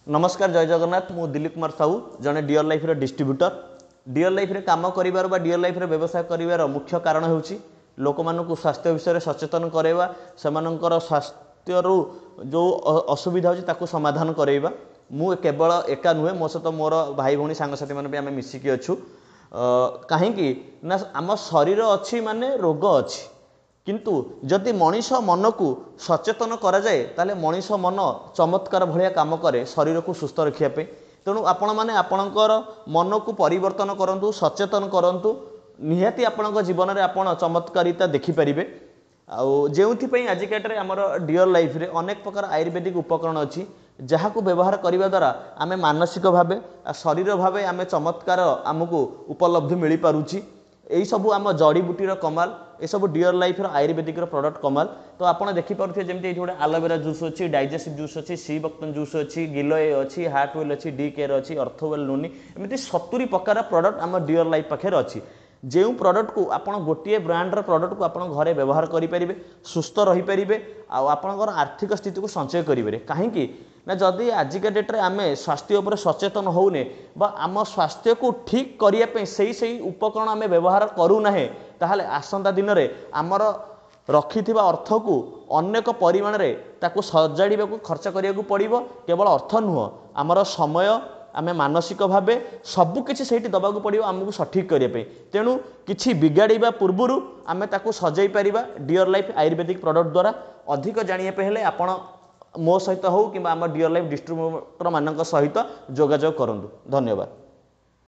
नमस्कार जय जगन्नाथ मु दिलीप कुमार साहू जड़े dear life distributor dear life काम कर डियर लाइफ व्यवसाय कर मुख्य कारण हो लोक मानू स्वास्थ्य विषय में सचेतन करवा से स्वास्थ्य जो असुविधा हो समाधान करवा मु केवल एका नुहे मो सहित मोर भाई भौणी सांगसाथी मैंने भी आम मिसिकी अच्छु कहीं ना आम शरीर अच्छी माने रोग अच्छी किंतु जदि मनीष मन को सचेतन करा जाए ताले मनीष मन चमत्कार भलिया काम करे शरीर को सुस्थ रखापी तेणु आपण मैंने आपणकर मन को परिवर्तन करूँ सचेतन करूँ निहाती आपण जीवन में आप चमत्कारिता देखिपारे जो आजिका डेट आमर डियर लाइफ रे अनेक प्रकार आयुर्वेदिक उपकरण अच्छी जहाँ को व्यवहार करने द्वारा आम मानसिक भाव शरीर भाव आम चमत्कार आमको उपलब्धि मिल पारुची यही सब आम जड़ीबूटीर कमाल ये सब डियर लाइफ आयुर्वेदिक प्रोडक्ट कमाल तो आपड़ देखिपे जमी गोटे आलोवेरा जूस अच्छी डाइजेस्टिव जूस अच्छी सी बक्तन जूस अच्छी गिलोय अच्छी हार्ट वेल अच्छी डी केयर अच्छी अर्थवेल नूनी एमती 70 प्रकार प्रोडक्ट आम डियर लाइफ पाखे अच्छी जो प्रोडक्ट को आप गोटे ब्रांडर प्रोडक्ट को आप घरे व्यवहार करेंगे सुस्थ रहीपर आपणकर आर्थिक स्थिति को संचय करेंगे कहीं ना जदि आजिका डेट रे आम स्वास्थ्य उपर सचेतन होने आम स्वास्थ्य को ठीक करने से उपकरण आम व्यवहार करूना ताहले आसंता दिन में आमर रखि अर्थ को अनेक परिमाण रे ताकू सजाड़ा खर्च करने पड़ो केवल अर्थ नुह आमर समय आम मानसिक भाव सबकि से दबा पड़ो आमको सठिक करने तेणु किसी बिगाड़ा पूर्वर आम ताकू सजई पार डियर लाइफ आयुर्वेदिक प्रोडक्ट द्वारा अधिक जानापी हेले आपण मो सहित हो कि आम डियर लाइफ डिस्ट्रीब्यूटर मान सहित जोगाजोग करूँ। धन्यवाद।